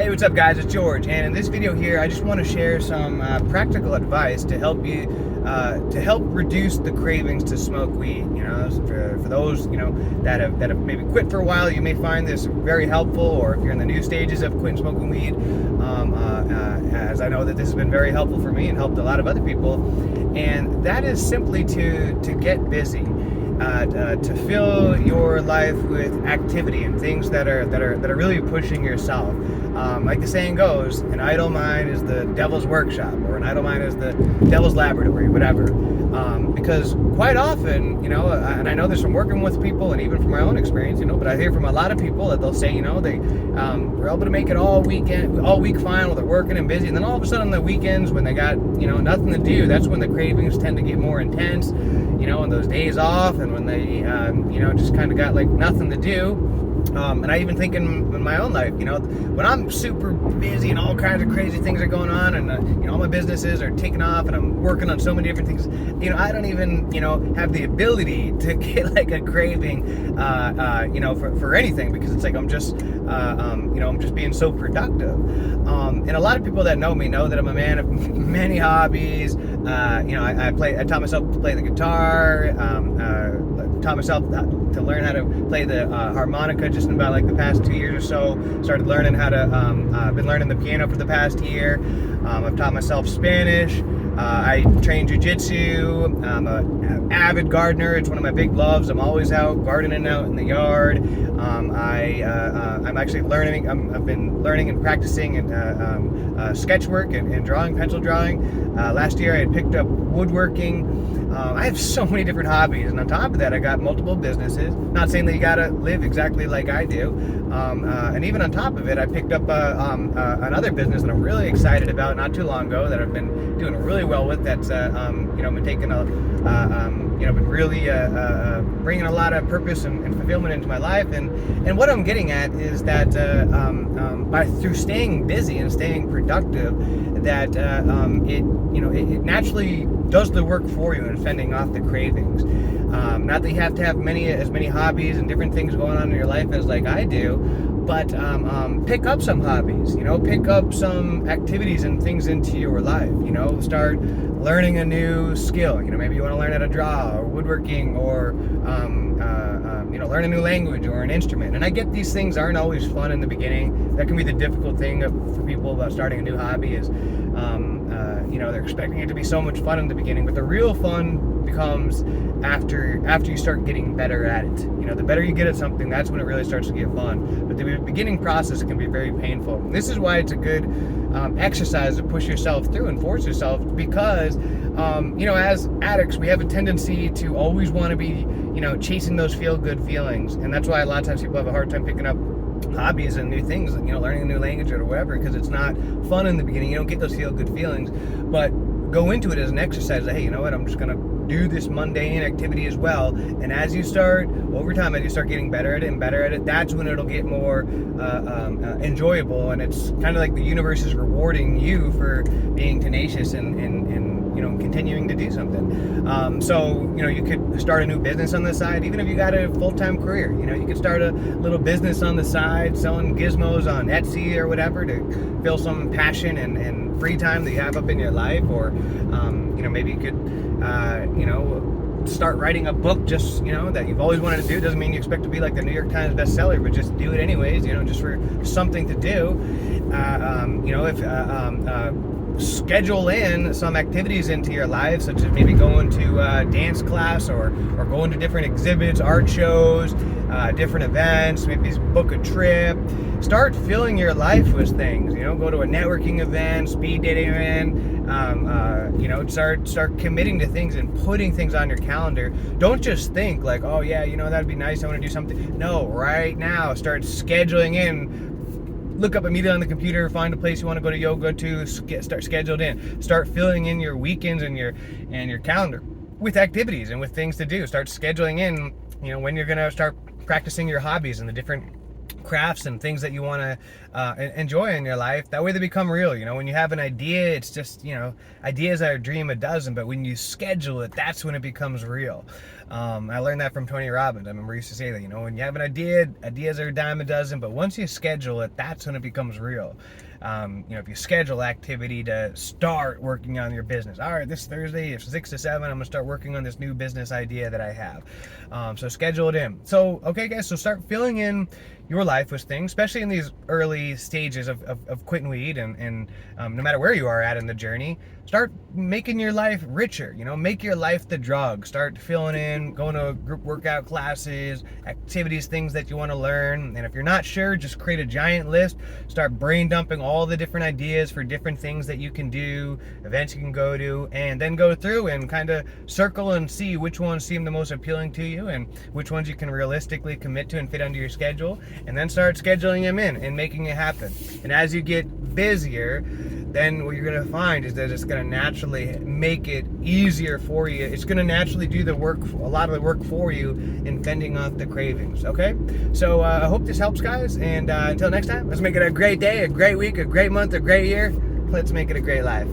Hey, what's up, guys? It's George, and in this video here, I just want to share some practical advice to help you reduce the cravings to smoke weed. You know, for those that have maybe quit for a while, you may find this very helpful. Or if you're in the new stages of quitting smoking weed, as I know that this has been very helpful for me and helped a lot of other people, and that is simply to get busy. To fill your life with activity and things that are really pushing yourself. Like the saying goes, an idle mind is the devil's workshop, or an idle mind is the devil's laboratory, whatever. Because quite often, and I know this from working with people and even from my own experience, but I hear from a lot of people that they'll say, they were able to make it all week fine while they're working and busy, and then all of a sudden on the weekends when they got nothing to do, that's when the cravings tend to get more intense. On those days off, and when they just kind of got like nothing to do. And I even think in my own life, when I'm super busy and all kinds of crazy things are going on, and all my businesses are taking off, and I'm working on so many different things, I don't even have the ability to get like a craving for anything, because it's like I'm just being so productive. And a lot of people that know me know that I'm a man of many hobbies. I taught myself to play the guitar, taught myself to learn how to play the harmonica just in about like the past 2 years or so. Started learning how to, been learning the piano for the past year. I've taught myself Spanish. I train jiu-jitsu. I'm an avid gardener. It's one of my big loves. I'm always out gardening out in the yard. I'm actually learning. I've been learning and practicing sketch work and drawing, pencil drawing. Last year I had picked up woodworking. I have so many different hobbies, and on top of that, I got multiple businesses. Not saying that you gotta live exactly like I do. And even on top of it, I picked up another business that I'm really excited about not too long ago, that I've been doing really well with. That's been taking been really bringing a lot of purpose and fulfillment into my life. And what I'm getting at is that through staying busy and staying productive, that it naturally does the work for you in fending off the cravings. Not that you have to have as many hobbies and different things going on in your life as like I do, but pick up some hobbies, pick up some activities and things into your life. Start learning a new skill. Maybe you want to learn how to draw, or woodworking, or learn a new language or an instrument. And I get these things aren't always fun in the beginning. That can be the difficult thing for people about starting a new hobby is, they're expecting it to be so much fun in the beginning, but the real fun becomes after you start getting better at it. The better you get at something, that's when it really starts to get fun. But the beginning process can be very painful. This is why it's a good exercise to push yourself through and force yourself, because as addicts, we have a tendency to always want to be chasing those feel-good feelings, and that's why a lot of times people have a hard time picking up hobbies and new things, learning a new language or whatever, because it's not fun in the beginning. You don't get those feel-good feelings, but go into it as an exercise. Hey, you know what? I'm just gonna do this mundane activity as well. And as you start, over time, as you start getting better at it, that's when it'll get more enjoyable. And it's kind of like the universe is rewarding you for being tenacious and continuing to do something. So you could start a new business on the side, even if you got a full-time career. You could start a little business on the side, selling gizmos on Etsy or whatever, to fill some passion and free time that you have up in your life. Or maybe you could start writing a book just that you've always wanted to do. Doesn't mean you expect to be like the New York Times bestseller, but just do it anyways, just for something to do. Schedule in some activities into your life, such as maybe going to dance class, or going to different exhibits, art shows, different events. Maybe book a trip. Start filling your life with things. Go to a networking event, speed dating event. Start committing to things and putting things on your calendar. Don't just think like, oh yeah, that'd be nice, I want to do something. No, right now, start scheduling in. Look up immediately on the computer, find a place you want to go to yoga to, start scheduled in. Start filling in your weekends and your calendar with activities and with things to do. Start scheduling in, when you're going to start practicing your hobbies and the different crafts and things that you want to enjoy in your life. That way they become real. When you have an idea, it's just, ideas are a dream a dozen, but when you schedule it, that's when it becomes real. I learned that from Tony Robbins. I remember he used to say that, when you have an idea, ideas are a dime a dozen, but once you schedule it, that's when it becomes real. If you schedule activity to start working on your business, all right, this Thursday, it's 6 to 7, I'm gonna start working on this new business idea that I have. So schedule it in. So, okay, guys, so start filling in your life with things, especially in these early stages of quitting weed, and no matter where you are at in the journey, start making your life richer. Make your life the drug. Start filling in, going to group workout classes, activities, things that you want to learn. And if you're not sure, just create a giant list. Start brain dumping all the different ideas for different things that you can do, events you can go to, and then go through and kind of circle and see which ones seem the most appealing to you and which ones you can realistically commit to and fit under your schedule, and then start scheduling them in and making it happen. And as you get busier, then what you're going to find is that it's going to naturally make it easier for you. It's going to naturally do the work, a lot of the work for you in fending off the cravings, okay? So I hope this helps, guys, and until next time, let's make it a great day, a great week, a great month, a great year. Let's make it a great life.